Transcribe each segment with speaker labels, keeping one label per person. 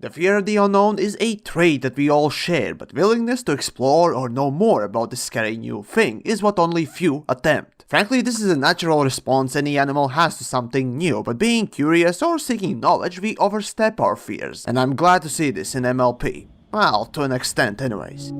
Speaker 1: The fear of the unknown is a trait that we all share, but willingness to explore or know more about the scary new thing is what only few attempt. Frankly, this is a natural response any animal has to something new, but being curious or seeking knowledge, we overstep our fears, and I'm glad to see this in MLP. Well, to an extent anyways.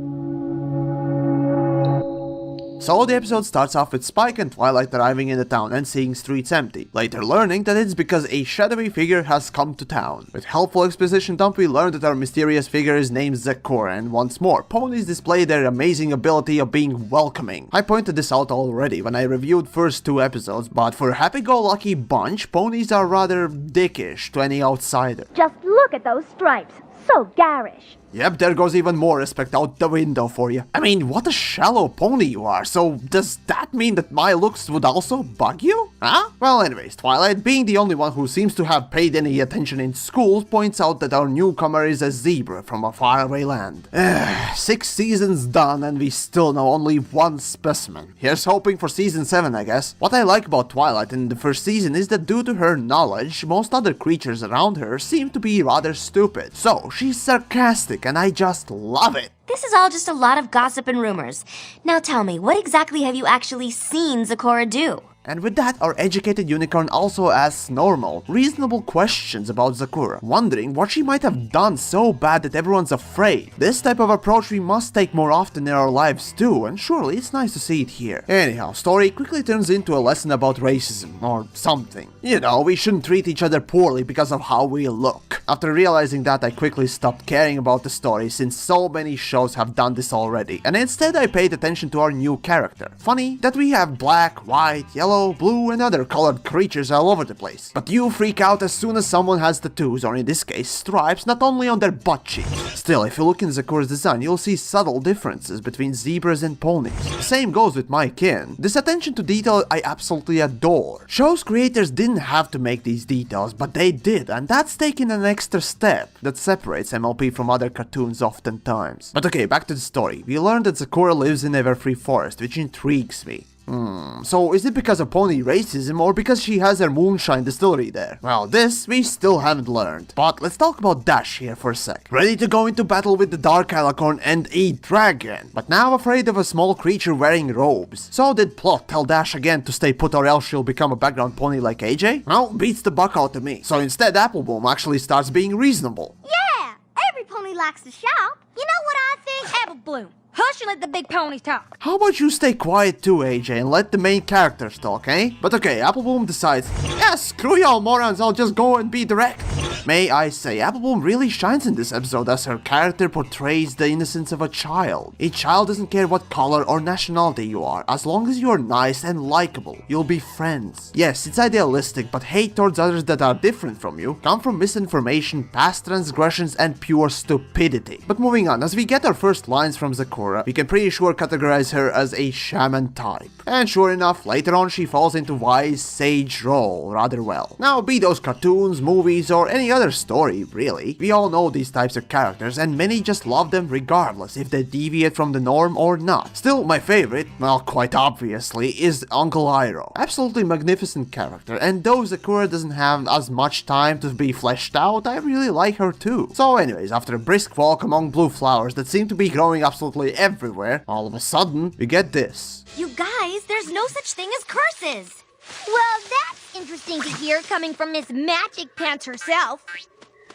Speaker 1: So the episode starts off with Spike and Twilight arriving in the town and seeing streets empty, later learning that it's because a shadowy figure has come to town. With helpful exposition dump, we learn that our mysterious figure is named Zakura, and once more, ponies display their amazing ability of being welcoming. I pointed this out already when I reviewed first 2 episodes, but for a happy-go-lucky bunch, ponies are rather dickish to any outsider.
Speaker 2: Just look at those stripes, so garish.
Speaker 1: Yep, there goes even more respect out the window for you. I mean, what a shallow pony you are, so does that mean that my looks would also bug you? Huh? Well, anyways, Twilight, being the only one who seems to have paid any attention in school, points out that our newcomer is a zebra from a faraway land. 6 seasons done and we still know only 1 specimen. Here's hoping for season 7, I guess. What I like about Twilight in the first season is that due to her knowledge, most other creatures around her seem to be rather stupid. So, she's sarcastic, and I just love it.
Speaker 3: This is all just a lot of gossip and rumors. Now tell me, what exactly have you actually seen Zakura do?
Speaker 1: And with that, our educated unicorn also asks normal, reasonable questions about Zakura, wondering what she might have done so bad that everyone's afraid. This type of approach we must take more often in our lives too, and surely it's nice to see it here. Anyhow, story quickly turns into a lesson about racism, or something. You know, we shouldn't treat each other poorly because of how we look. After realizing that, I quickly stopped caring about the story since so many shows have done this already, and instead I paid attention to our new character. Funny that we have black, white, yellow, blue and other colored creatures all over the place. But you freak out as soon as someone has tattoos, or in this case stripes, not only on their butt cheeks. Still, if you look in Zakura's design, you'll see subtle differences between zebras and ponies. The same goes with my kin. This attention to detail I absolutely adore. Show's creators didn't have to make these details, but they did, and that's taking an extra step that separates MLP from other cartoons oftentimes. But okay, back to the story. We learned that Zakura lives in Everfree Forest, which intrigues me. So is it because of pony racism or because she has her moonshine distillery there? Well, this we still haven't learned. But let's talk about Dash here for a sec. Ready to go into battle with the Dark Alicorn and a dragon, but now afraid of a small creature wearing robes. So did Plot tell Dash again to stay put or else she'll become a background pony like AJ? Well, beats the buck out of me. So instead Appleboom actually starts being reasonable.
Speaker 2: Yeah, every pony likes to shop. You know what I think? Apple Bloom. Hush and let the big ponies talk.
Speaker 1: How about you stay quiet too, AJ, and let the main characters talk, eh? But okay, Appleboom decides, yeah, screw y'all morons, I'll just go and be direct. May I say, Appleboom really shines in this episode as her character portrays the innocence of a child. A child doesn't care what color or nationality you are, as long as you're nice and likable, you'll be friends. Yes, it's idealistic, but hate towards others that are different from you come from misinformation, past transgressions, and pure stupidity. But moving on, as we get our first lines from Zakura, we can pretty sure categorize her as a shaman type. And sure enough, later on she falls into wise sage role rather well. Now, be those cartoons, movies, or any other story, really. We all know these types of characters, and many just love them regardless if they deviate from the norm or not. Still, my favorite, well, quite obviously, is Uncle Iroh. Absolutely magnificent character, and though Zakura doesn't have as much time to be fleshed out, I really like her too. So anyways, after a brisk walk among blue flowers that seem to be growing absolutely everywhere, all of a sudden, we get this.
Speaker 3: You guys, there's no such thing as curses!
Speaker 2: Well, that's interesting to hear coming from Miss Magic Pants herself.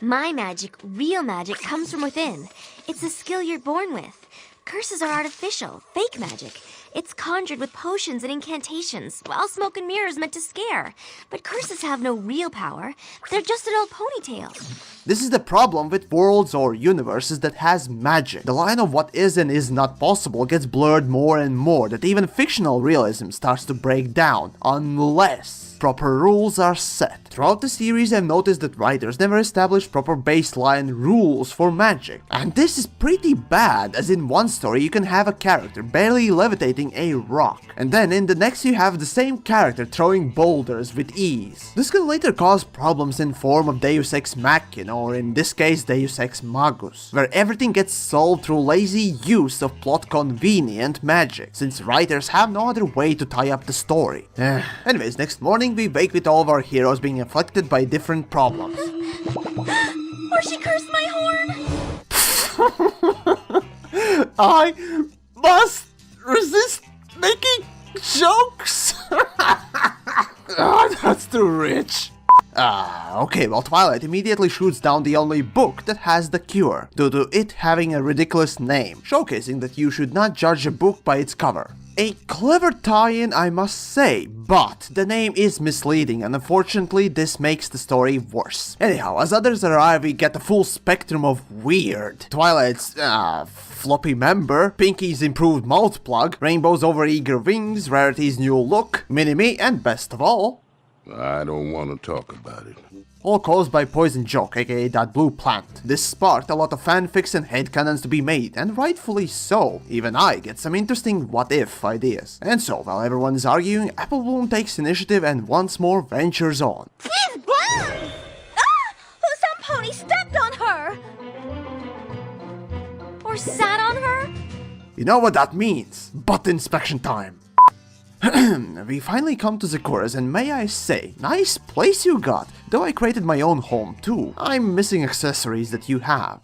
Speaker 3: My magic, real magic, comes from within. It's a skill you're born with. Curses are artificial, fake magic. It's conjured with potions and incantations, while smoke and mirrors meant to scare. But curses have no real power. They're just an old ponytail.
Speaker 1: This is the problem with worlds or universes that has magic. The line of what is and is not possible gets blurred more and more, that even fictional realism starts to break down, unless proper rules are set. Throughout the series, I've noticed that writers never established proper baseline rules for magic. And this is pretty bad, as in one story you can have a character barely levitating a rock, and then in the next you have the same character throwing boulders with ease. This can later cause problems in form of Deus Ex Machina, or in this case Deus Ex Magus, where everything gets solved through lazy use of plot convenient magic, since writers have no other way to tie up the story. Anyways, next morning we wake with all of our heroes being afflicted by different problems.
Speaker 3: Or she cursed my horn!
Speaker 1: I must resist making jokes. That's too rich. Okay, well, Twilight immediately shoots down the only book that has the cure, due to it having a ridiculous name, showcasing that you should not judge a book by its cover. A clever tie-in, I must say, but the name is misleading and unfortunately this makes the story worse. Anyhow, as others arrive, we get the full spectrum of weird. Twilight's, floppy member, Pinky's improved mouth plug, Rainbow's overeager wings, Rarity's new look, Mini-Me, and best of all,
Speaker 4: I don't want to talk about it.
Speaker 1: all caused by Poison Joke, aka that blue plant. This sparked a lot of fanfics and headcanons to be made, and rightfully so. Even I get some interesting what-if ideas. And so, while everyone is arguing, Apple Bloom takes initiative and once more ventures on.
Speaker 2: She's blind! Ah! Some pony stepped on her!
Speaker 3: Or sat on her?
Speaker 1: You know what that means? Butt inspection time. We finally come to Zakura's, and may I say, nice place you got, though I created my own home too. I'm missing accessories that you have.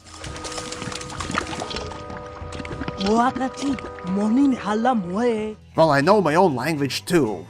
Speaker 1: Well, I know my own language too.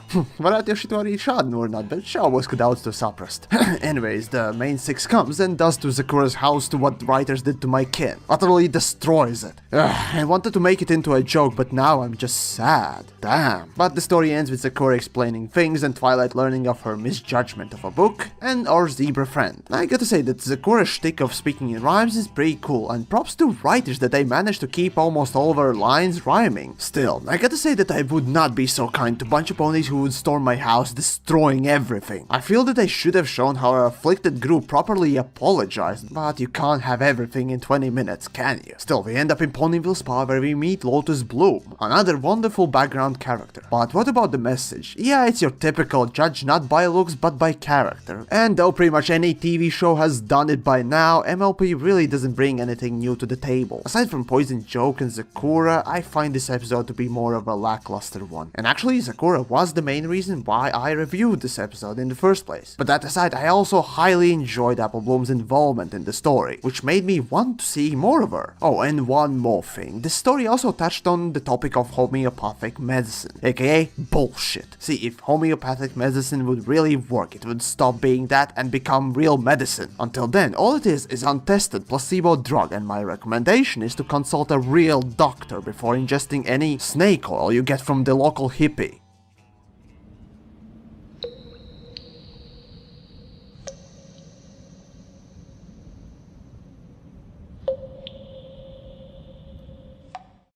Speaker 1: Anyways, the main six comes and does to Zakura's house to what the writers did to my kin. Utterly destroys it. I wanted to make it into a joke, but now I'm just sad. Damn. But the story ends with Sakura explaining things and Twilight learning of her misjudgment of a book and our zebra friend. I gotta say that Zakura's shtick of speaking in rhymes is pretty cool, and props to writers that they managed to keep almost all of her lines rhyming. Still, I gotta say that I would not be so kind to a bunch of ponies who would storm my house, destroying everything. I feel that they should have shown how our afflicted group properly apologized, but you can't have everything in 20 minutes, can you? Still, we end up in Ponyville Spa where we meet Lotus Bloom, another wonderful background character. But what about the message? Yeah, it's your typical judge not by looks but by character. And though pretty much any TV show has done it by now, MLP really doesn't bring anything new to the table. Aside from Poison Joke and Sakura, I find this episode to be more of a lackluster one. And actually, Sakura was the main reason why I reviewed this episode in the first place. But that aside, I also highly enjoyed Apple Bloom's involvement in the story, which made me want to see more of her. Oh, and one more thing. This story also touched on the topic of homeopathic medicine, aka bullshit. See, if homeopathic medicine would really work, it would stop being that and become real medicine. Until then, all it is untested placebo drug, and my recommendation is to consult a real doctor before ingesting any snake oil you get from the local hippie.